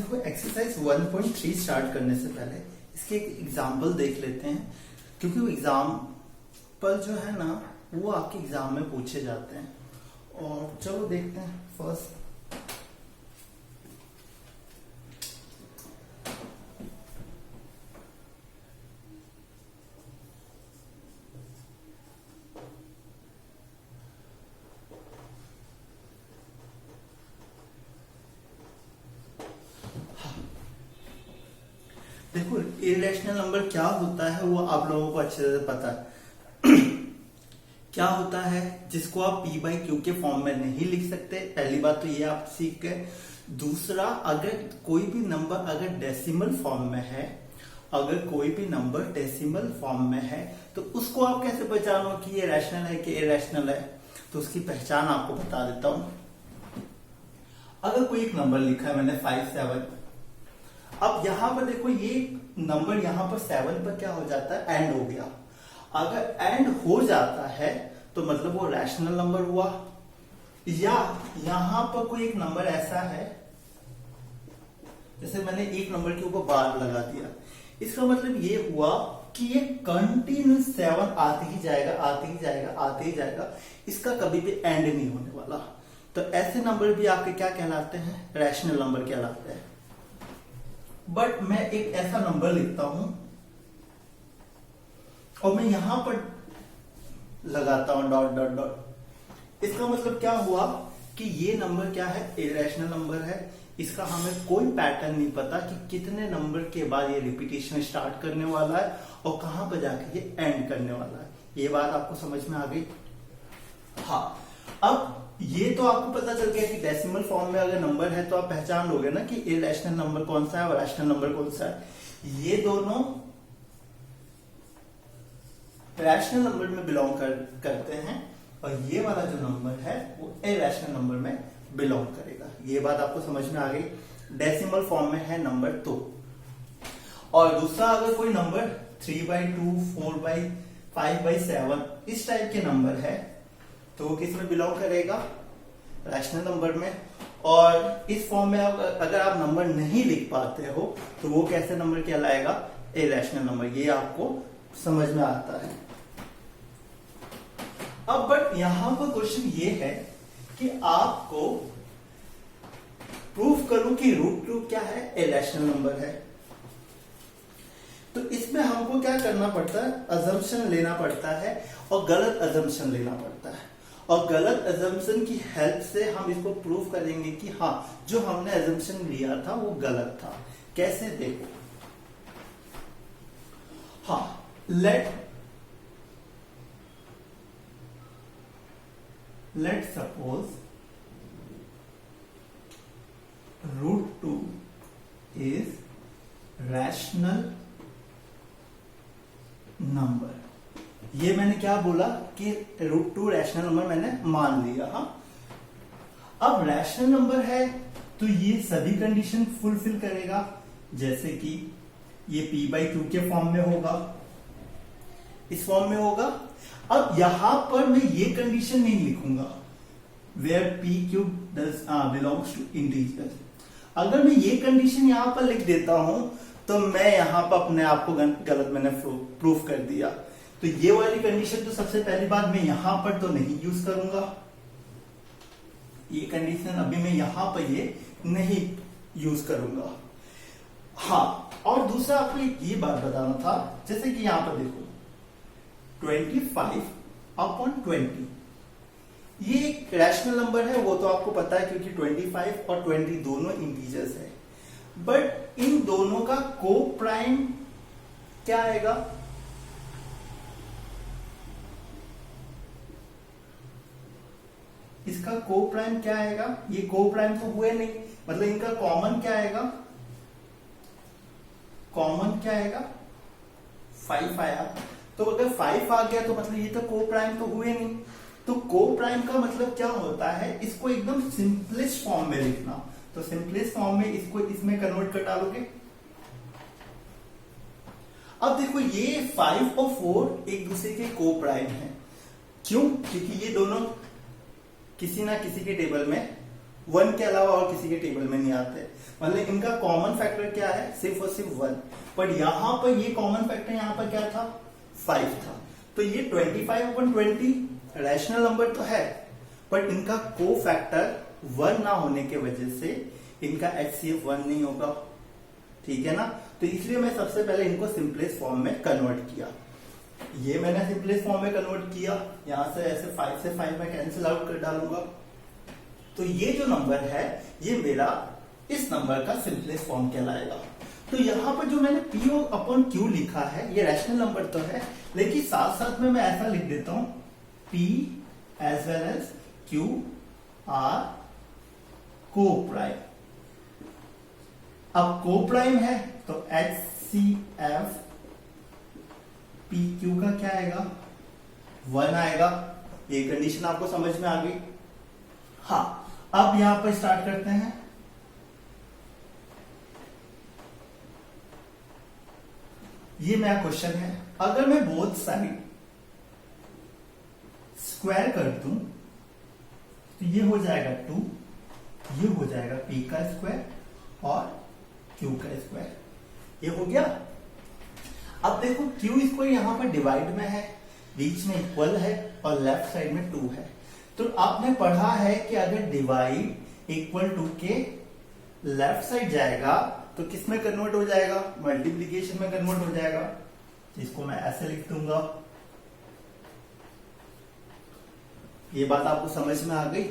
देखो exercise 1.3 start करने से पहले इसके एक एग्जाम्पल देख लेते हैं, क्योंकि वो एग्जाम्पल जो है ना वो आपके एग्जाम में पूछे जाते हैं। और चलो देखते हैं फर्स्ट। देखो इरेशनल नंबर क्या होता है वो आप लोगों को अच्छे से पता है। क्या होता है जिसको आप p बाई क्यू के फॉर्म में नहीं लिख सकते। पहली बात तो ये आप सीख गए। दूसरा, अगर कोई भी नंबर अगर डेसिमल फॉर्म में है, अगर कोई भी नंबर डेसिमल फॉर्म में है तो उसको आप कैसे पहचानो कि ये रैशनल है कि इरेशनल है। तो उसकी पहचान आपको बता देता हूं। अगर कोई एक नंबर लिखा है मैंने 5 7, अब यहां पर देखो ये नंबर यहां पर 7 पर क्या हो जाता है, एंड हो गया। अगर एंड हो जाता है तो मतलब वो रैशनल नंबर हुआ। या यहां पर कोई एक नंबर ऐसा है, जैसे मैंने एक नंबर के ऊपर बार लगा दिया, इसका मतलब ये हुआ कि ये कंटिन्यूस 7 आते ही जाएगा, आते ही जाएगा, आते ही जाएगा, इसका कभी भी एंड नहीं होने वाला। तो ऐसे नंबर भी आपके क्या कहलाते हैं, रैशनल नंबर कहलाते हैं। बट मैं एक ऐसा नंबर लिखता हूं और मैं यहां पर लगाता हूं डॉट डॉट डॉट, इसका मतलब क्या हुआ कि ये नंबर क्या है, इरेशनल नंबर है। इसका हमें कोई पैटर्न नहीं पता कि कितने नंबर के बाद ये रिपीटेशन स्टार्ट करने वाला है और कहां पर जाके ये एंड करने वाला है। ये बात आपको समझ में आ गई। हाँ, अब ये तो आपको पता चल गया कि डेसिमल फॉर्म में अगर नंबर है तो आप पहचान लोगे ना कि इरेशनल नंबर कौन सा है और रैशनल नंबर कौन सा है। ये दोनों रैशनल नंबर में बिलोंग करते हैं और ये वाला जो नंबर है वो इरेशनल नंबर में बिलोंग करेगा। ये बात आपको समझ में आ गई। डेसिमल फॉर्म में है नंबर तो। और दूसरा, अगर कोई नंबर 3/2, 4/5, 5/7 इस टाइप के नंबर है तो वो किस में बिलोंग करेगा, रैशनल नंबर में। और इस फॉर्म में अगर आप नंबर नहीं लिख पाते हो तो वो कैसे नंबर कहलाएगा, इरेशनल नंबर। ये आपको समझ में आता है। अब बट यहां पर क्वेश्चन ये है कि आपको प्रूफ करूं कि √2 क्या है, इरेशनल नंबर है। तो इसमें हमको क्या करना पड़ता है, अजम्पशन लेना पड़ता है और गलत अजम्पशन लेना पड़ता है। और गलत अजम्पशन की हेल्प से हम इसको प्रूफ करेंगे कि हाँ जो हमने अजम्पशन लिया था वो गलत था। कैसे, देखो। हाँ, let suppose √2 is rational number. ये मैंने क्या बोला कि √2 रैशनल नंबर मैंने मान लिया। हाँ, अब रैशनल नंबर है तो ये सभी कंडीशन फुलफिल करेगा, जैसे कि ये p/2 के फॉर्म में होगा, इस फॉर्म में होगा। अब यहां पर मैं ये कंडीशन नहीं लिखूंगा where p³ belongs to integer. अगर मैं ये कंडीशन यहां पर लिख देता हूं तो मैं यहां पर अपने आप को गलत मैंने प्रूफ कर दिया। तो ये वाली कंडीशन तो सबसे पहली बात मैं यहां पर तो नहीं यूज करूंगा। ये कंडीशन अभी मैं यहां पर ये नहीं यूज करूंगा। हाँ, और दूसरा आपको ये बात बताना था, जैसे कि यहां पर देखो 25/20, ये एक रैशनल नंबर है, वो तो आपको पता है क्योंकि 25 और 20 दोनों इंटीजर्स है। बट इन दोनों का को प्राइम क्या आएगा, इसका को प्राइम क्या आएगा, ये को प्राइम तो हुए नहीं, मतलब इनका कॉमन क्या आएगा, कॉमन क्या आएगा 5 आया। तो अगर 5 आ गया तो मतलब ये तो को प्राइम तो हुए नहीं। तो को प्राइम का मतलब क्या होता है, इसको एकदम सिंपलेस्ट फॉर्म में लिखना। तो सिंपलेस्ट फॉर्म में इसको इसमें कन्वर्ट कर डालोगे। अब देखो ये 5 और 4 एक दूसरे के को प्राइम है। क्यों, क्योंकि ये दोनों किसी ना किसी के टेबल में वन के अलावा और किसी के टेबल में नहीं आते। मतलब इनका कॉमन फैक्टर क्या है, सिर्फ और सिर्फ 1। बट यहाँ पर ये कॉमन फैक्टर यहाँ पर क्या था, 5 था। तो ये 25/20 रैशनल नंबर तो है, बट इनका को फैक्टर 1 ना होने के वजह से इनका HCF 1 नहीं होगा। ठीक है ना। तो इसलिए मैं सबसे पहले इनको सिंपलेस्ट फॉर्म में कन्वर्ट किया। ये मैंने सिंपलेस्ट फॉर्म में कन्वर्ट किया, यहां से ऐसे 5 से 5 में कैंसिल आउट कर डालूंगा। तो ये जो नंबर है ये मेरा इस नंबर का सिंपलेस्ट फॉर्म कहलाएगा। तो यहां पर जो मैंने P/Q लिखा है ये रैशनल नंबर तो है, लेकिन साथ साथ में मैं ऐसा लिख देता हूं P as well as Q are coprime. अब को प्राइम है तो HCF PQ का क्या आएगा, 1 आएगा। ये कंडीशन आपको समझ में आ गई। हाँ, अब यहां पर स्टार्ट करते हैं। ये मेरा क्वेश्चन है, अगर मैं बोथ साइड स्क्वायर कर दूं तो ये हो जाएगा 2, ये हो जाएगा P का स्क्वायर और Q का स्क्वायर। ये हो गया। अब देखो Q स्क्वायर यहां पर डिवाइड में है, बीच में इक्वल है और लेफ्ट साइड में 2 है। तो आपने पढ़ा है कि अगर डिवाइड इक्वल टू के लेफ्ट साइड जाएगा तो किस में कन्वर्ट हो जाएगा, मल्टीप्लीकेशन में कन्वर्ट हो जाएगा। इसको मैं ऐसे लिख दूंगा। ये बात आपको समझ में आ गई।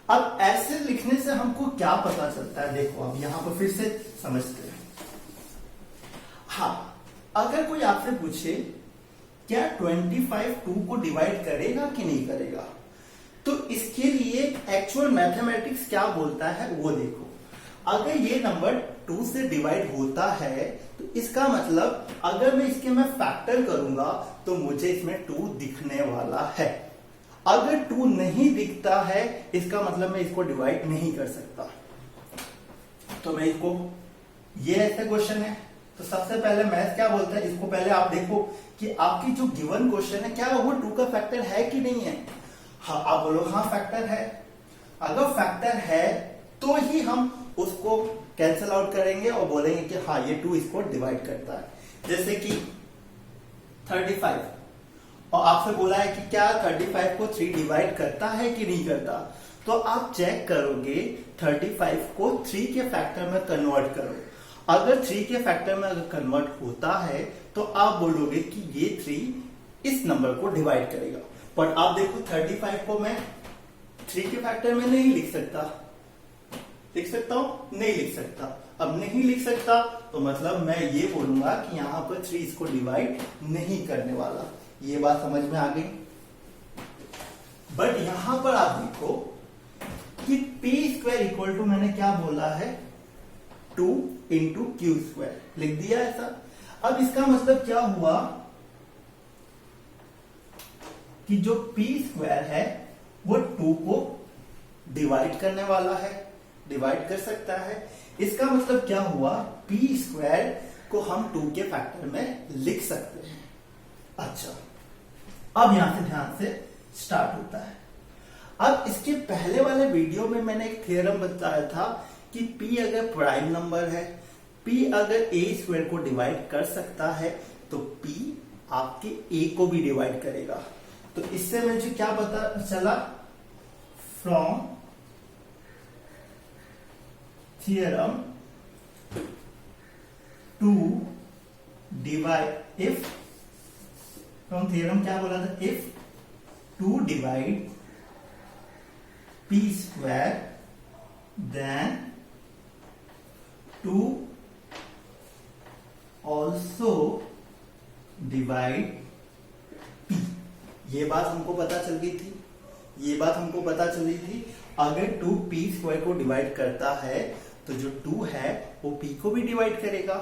अब ऐसे लिखने से हमको क्या पता चलता है, देखो अब यहां पर फिर से समझते हैं। हाँ, अगर कोई आपसे पूछे क्या 25 2 को डिवाइड करेगा कि नहीं करेगा, तो इसके लिए एक्चुअल मैथमेटिक्स क्या बोलता है वो देखो। अगर ये नंबर 2 से डिवाइड होता है तो इसका मतलब अगर मैं इसके मैं फैक्टर करूंगा तो मुझे इसमें 2 दिखने वाला है। अगर 2 नहीं दिखता है इसका मतलब मैं इसको डिवाइड नहीं कर सकता। तो मैं इसको, ये ऐसे क्वेश्चन है तो सबसे पहले मैथ क्या बोलता है, इसको पहले आप देखो कि आपकी जो गिवन क्वेश्चन है क्या वो 2 का फैक्टर है कि नहीं है। हाँ, आप बोलो हाँ फैक्टर है। अगर फैक्टर है तो ही हम उसको कैंसिल आउट करेंगे और बोलेंगे कि हाँ ये 2 इसको डिवाइड करता है। जैसे कि 35, और आपसे बोला है कि क्या 35 को 3 डिवाइड करता है कि नहीं करता, तो आप चेक करोगे 35 को 3 के फैक्टर में कन्वर्ट करो। अगर 3 के फैक्टर में अगर कन्वर्ट होता है तो आप बोलोगे कि ये 3 इस नंबर को डिवाइड करेगा। बट आप देखो 35 को मैं 3 के फैक्टर में नहीं लिख सकता। लिख सकता हूं? नहीं लिख सकता। अब नहीं लिख सकता तो मतलब मैं ये बोलूंगा कि यहां पर 3 इसको डिवाइड नहीं करने वाला। ये बात समझ में आ गई। बट यहां पर आप देखो कि P² इक्वल टू मैंने क्या बोला है, 2 इंटू Q स्क्वायर लिख दिया ऐसा। अब इसका मतलब क्या हुआ कि जो P² है वो 2 को डिवाइड करने वाला है, डिवाइड कर सकता है। इसका मतलब क्या हुआ, P² को हम 2 के फैक्टर में लिख सकते हैं। अच्छा, अब यहां से ध्यान से स्टार्ट होता है। अब इसके पहले वाले वीडियो में मैंने एक थ्योरम बताया था कि P अगर प्राइम नंबर है, P अगर A² को डिवाइड कर सकता है तो P आपके A को भी डिवाइड करेगा। तो इससे मुझे क्या पता चला, from theorem two divide, if from theorem क्या बोला था, if two divide P² then 2 also divide P। ये बात हमको पता चल गई थी, ये बात हमको पता चली थी। अगर 2 P² को डिवाइड करता है तो जो 2 है वो P को भी डिवाइड करेगा।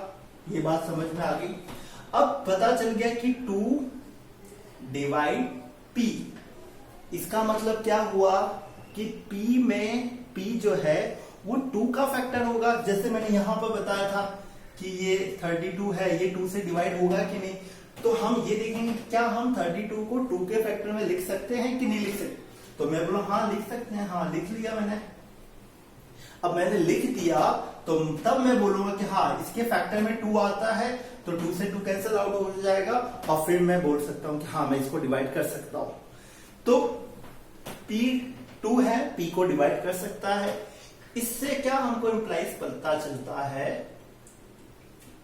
ये बात समझ में आ गई। अब पता चल गया कि 2 डिवाइड P, इसका मतलब क्या हुआ कि P में P जो है वो 2 का फैक्टर होगा। जैसे मैंने यहां पर बताया था कि ये 32 है, ये 2 से डिवाइड होगा कि नहीं। तो हम ये देखेंगे क्या हम 32 को 2 के फैक्टर में लिख सकते हैं कि नहीं लिख सकते। तो मैं बोला हाँ लिख सकते हैं। हाँ लिख लिया मैंने। अब मैंने लिख दिया तो तब मैं बोलूंगा कि हाँ इसके फैक्टर में 2 आता है, तो 2 से 2 कैंसिल आउट हो जाएगा और फिर मैं बोल सकता हूं कि हाँ मैं इसको डिवाइड कर सकता हूं। तो P 2 है, P को डिवाइड कर सकता है। इससे क्या हमको इंप्लाइज पता चलता है,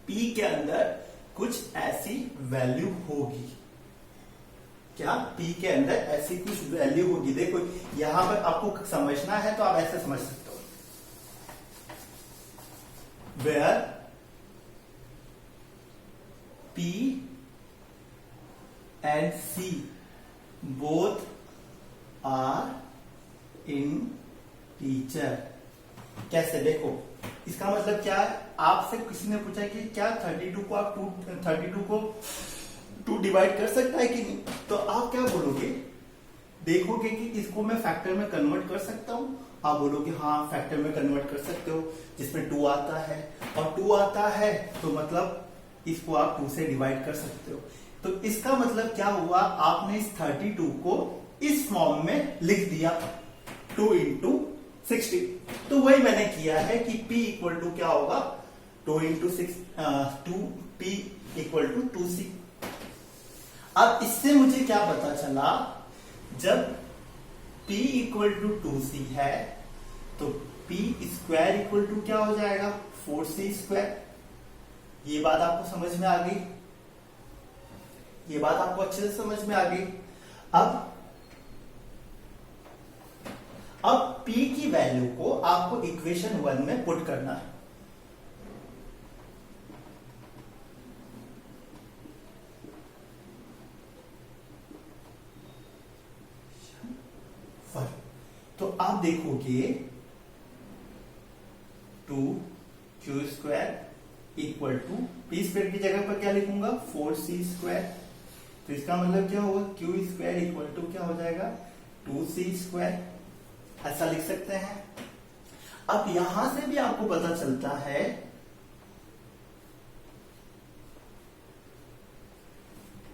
P के अंदर कुछ ऐसी वैल्यू होगी। क्या P के अंदर ऐसी कुछ वैल्यू होगी। देखो यहां पर आपको समझना है तो आप ऐसे समझ सकते हो, where P and C both are integer. कैसे, देखो इसका मतलब क्या है, आपसे किसी ने पूछा कि क्या 32 को आप 32 को 2 डिवाइड कर सकता है कि नहीं, तो आप क्या बोलोगे, देखोगे कि इसको मैं फैक्टर में कन्वर्ट कर सकता हूं। आप बोलोगे हाँ फैक्टर में कन्वर्ट कर सकते हो, जिसमें 2 आता है और 2 आता है तो मतलब इसको आप 2 से डिवाइड कर सकते हो। तो इसका मतलब क्या हुआ, आपने इस 32 को इस फॉर्म में लिख दिया 2 into 60। तो वही मैंने किया है कि P इक्वल टू क्या होगा, 2 into 6 2P equal to 2C। अब इससे मुझे क्या पता चला, जब P इक्वल टू 2C है तो P स्क्वायर इक्वल टू क्या हो जाएगा, 4C स्क्वायर। ये बात आपको समझ में आ गई, ये बात आपको अच्छे से समझ में आ गई। अब P की वैल्यू को आपको इक्वेशन 1 में पुट करना है। तो आप देखोगे 2Q square equal to P square की जगह पर क्या लिखूंगा, 4C स्क्वायर। तो इसका मतलब क्या होगा, Q स्क्वायर इक्वल टू क्या हो जाएगा, 2C स्क्वायर। ऐसा लिख सकते हैं। अब यहां से भी आपको पता चलता है,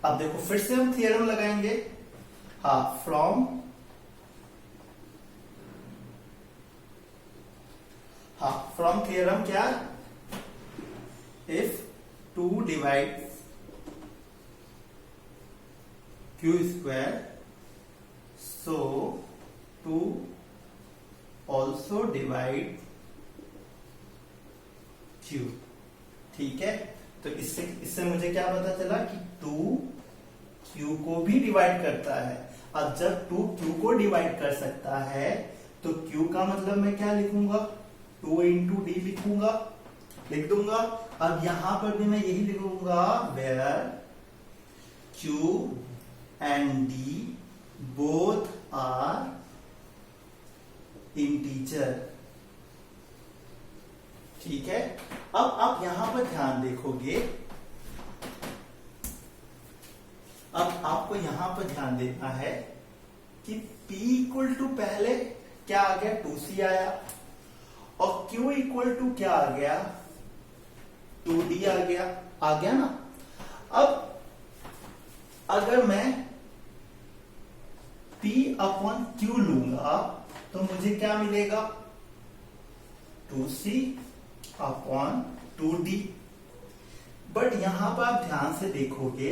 अब देखो फिर से हम थ्योरम लगाएंगे। हाँ, फ्रॉम थ्योरम क्या, if 2 divides Q square so 2 also divide Q। ठीक है, तो इससे मुझे क्या पता चला कि 2 Q को भी डिवाइड करता है। अब जब 2 Q को डिवाइड कर सकता है तो Q का मतलब मैं क्या लिखूंगा, 2 into D लिख दूंगा। अब यहां पर भी मैं यही लिखूंगा, where Q and D both are integer. ठीक है, अब आप यहां पर ध्यान देखोगे, अब आपको यहां पर ध्यान देना है कि P इक्वल टू पहले क्या आ गया, 2C आया, और Q इक्वल टू क्या आ गया, 2D आ गया ना। अब अगर मैं P अपॉन Q लूंगा तो मुझे क्या मिलेगा, 2C अपॉन 2D। बट यहां पर आप ध्यान से देखोगे,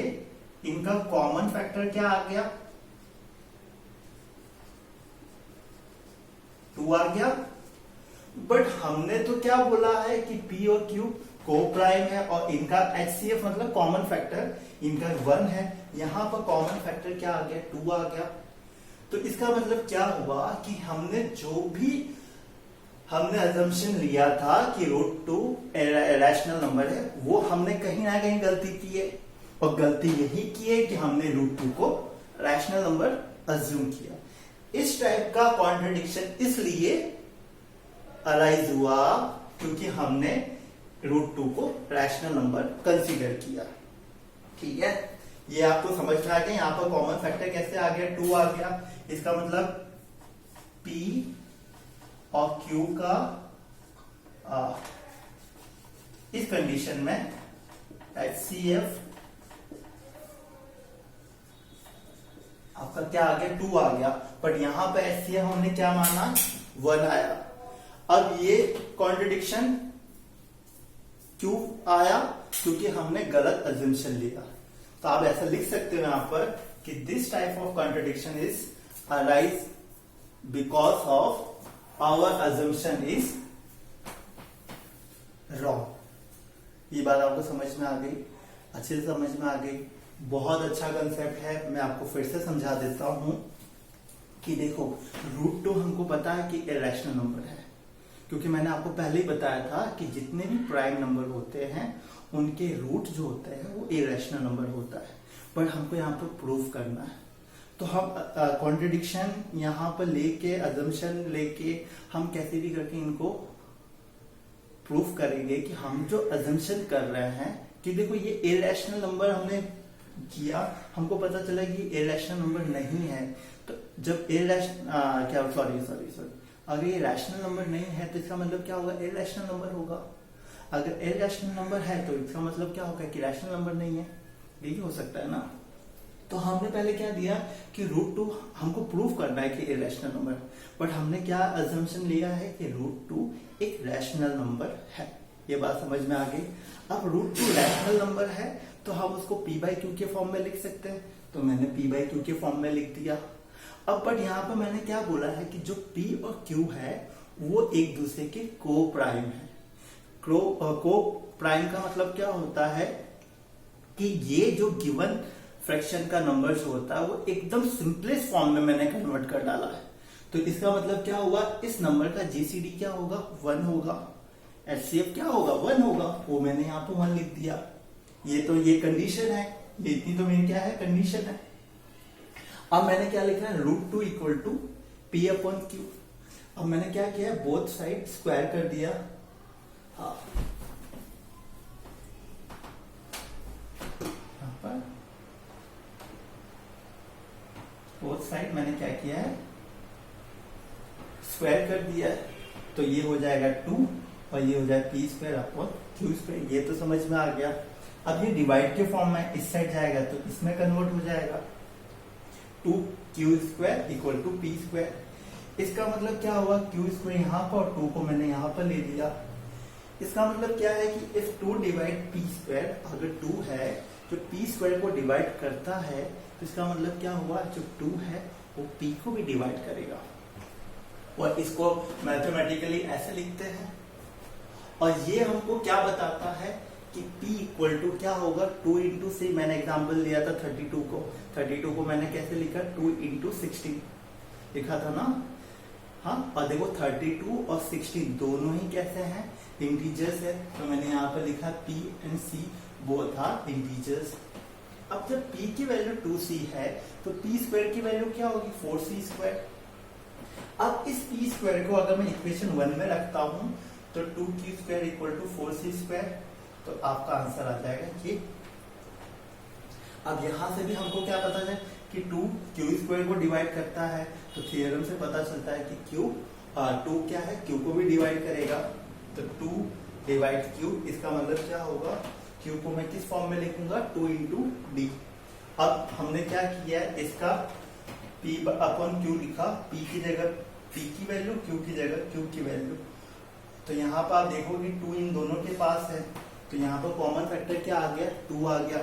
इनका कॉमन फैक्टर क्या आ गया, 2 आ गया। बट हमने तो क्या बोला है कि P और Q को प्राइम है और इनका HCF मतलब कॉमन फैक्टर इनका 1 है। यहां पर कॉमन फैक्टर क्या आ गया, 2 आ गया। तो इसका मतलब क्या हुआ कि हमने अजम्पशन लिया था कि √2 रैशनल नंबर है, वो हमने कहीं ना कहीं गलती की है। और गलती यही की है कि हमने √2 को रैशनल नंबर अज्यूम किया। इस टाइप का कॉन्ट्रडिक्शन इसलिए अराइज हुआ क्योंकि हमने √2 को रैशनल नंबर कंसीडर किया। ठीक है, ये आपको समझ में आ गया। यहां पर कॉमन फैक्टर कैसे आ गया, 2 आ गया। इसका मतलब P और Q का इस कंडीशन में HCF आपका क्या आ गया, 2 आ गया। बट यहां पे HCF हमने क्या माना, 1 आया। अब ये कॉन्ट्रडिक्शन क्यों आया? क्योंकि हमने गलत अजम्पशन लिया। तो आप ऐसा लिख सकते हो यहां पर कि this type of contradiction is arise because of our assumption is wrong. ये बात आपको समझ में आ गई? अच्छे से समझ में आ गई। बहुत अच्छा कंसेप्ट है। मैं आपको फिर से समझा देता हूं कि देखो √2 हमको पता है कि इरेशनल नंबर है, क्योंकि मैंने आपको पहले ही बताया था कि जितने भी प्राइम नंबर होते हैं उनके रूट जो होते हैं वो इरेशनल नंबर होता है। पर हमको यहाँ पर प्रूफ करना है, तो हम कॉन्ट्रडिक्शन यहाँ पर लेके अजम्पशन लेके हम कैसे भी करके इनको प्रूफ करेंगे कि हम जो अजम्पशन कर रहे हैं कि देखो ये इरेशनल नंबर हमने किया, हमको पता चला कि इरेशनल नंबर नहीं है। तो जब अगर ये रैशनल नंबर नहीं है तो इसका मतलब क्या होगा? इरेशनल नंबर होगा। अगर इरेशनल नंबर है तो इसका मतलब क्या होगा? कि रैशनल नंबर नहीं है। यही हो सकता है ना। तो हमने पहले क्या दिया कि √2 हमको प्रूफ करना है कि इरेशनल नंबर, बट हमने क्या अजम्पशन लिया है कि √2 एक रैशनल नंबर है। ये बात समझ में आ गई। अब √2 रैशनल नंबर है तो हम उसको p/q के फॉर्म में लिख सकते हैं, तो मैंने p/q के फॉर्म में लिख दिया। अब बट यहाँ पर मैंने क्या बोला है कि जो p और q है वो एक दूसरे के को प्राइम है। को प्राइम का मतलब क्या होता है कि ये जो गिवन फ्रैक्शन का नंबर जो होता है वो एकदम सिंपलेस्ट फॉर्म में मैंने कन्वर्ट कर डाला है। तो इसका मतलब क्या होगा? इस नंबर का जीसीडी क्या होगा? 1 होगा। एचसीएफ क्या होगा? 1 होगा। वो मैंने यहाँ पे 1 लिख दिया। ये कंडीशन है। ये इतनी तो मेरी क्या है? कंडीशन है। अब मैंने क्या लिखा है? √2 इक्वल टू p/q। अब मैंने क्या किया? बोथ साइड स्क्वायर कर दिया। हाँ, यहां पर बोथ साइड मैंने क्या किया है? स्क्वायर कर दिया है। तो ये हो जाएगा 2 और ये हो जाएगा p²/q²। ये तो समझ में आ गया। अब ये डिवाइड के फॉर्म में इस साइड जाएगा तो इसमें कन्वर्ट हो जाएगा 2q² इक्वल टू p²। इसका मतलब क्या हुआ? q² यहाँ पर और 2 को मैंने यहाँ पर ले लिया। इसका मतलब क्या है कि if 2 डिवाइड p², अगर 2 है जो p² को डिवाइड करता है तो इसका मतलब क्या हुआ? जो 2 है वो p को भी डिवाइड करेगा। और इसको मैथमेटिकली ऐसे लिखते हैं। और ये हमको क्या बताता है कि p इक्वल टू क्या होगा? 2 इंटू से मैंने एग्जाम्पल लिया था 32 को मैंने कैसे लिखा? 2 इंटू 16 लिखा था ना। हाँ, और देखो 32 और 16 दोनों ही कैसे हैं? इंटीजर्स है। तो मैंने यहाँ पर लिखा p and c both are integers. अब जब p की वैल्यू 2c है तो p² की वैल्यू क्या होगी? 4c²। अब इस p² को अगर मैं इक्वेशन 1 में रखता हूं तो 2q² इक्वल टू 4c²। तो आपका आंसर आ जाएगा ये। अब यहां से भी हमको क्या पता है कि 2 q² को डिवाइड करता है, तो थ्योरम से पता चलता है कि 2 क्या है? q को भी डिवाइड करेगा। तो 2 डिवाइड q, इसका मतलब क्या होगा? q को मैं किस फॉर्म में लिखूंगा? 2 इंटू डी। अब हमने क्या किया है? इसका p/q लिखा, p की जगह p की वैल्यू, q की जगह q की वैल्यू। तो यहाँ पर आप देखोगे 2 इन दोनों के पास है, तो यहाँ पर कॉमन फैक्टर क्या आ गया? 2 आ गया।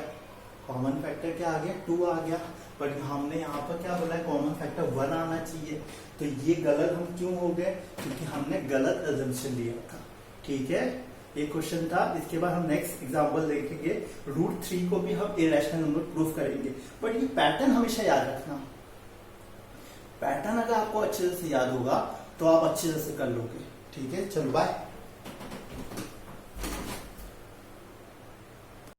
कॉमन फैक्टर क्या आ गया? 2 आ गया। बट हमने यहाँ पर क्या बोला है? कॉमन फैक्टर 1 आना चाहिए। तो ये गलत हम क्यों हो गए? क्योंकि हमने गलत अजम्पशन लिया था। ठीक है, ये क्वेश्चन था। इसके बाद हम नेक्स्ट एग्जांपल देखेंगे। √3 को भी हम इरेशनल नंबर प्रूफ करेंगे। बट ये पैटर्न हमेशा याद रखना। पैटर्न अगर आपको अच्छे से याद होगा तो आप अच्छे से कर लोगे। ठीक है, चलो बाय।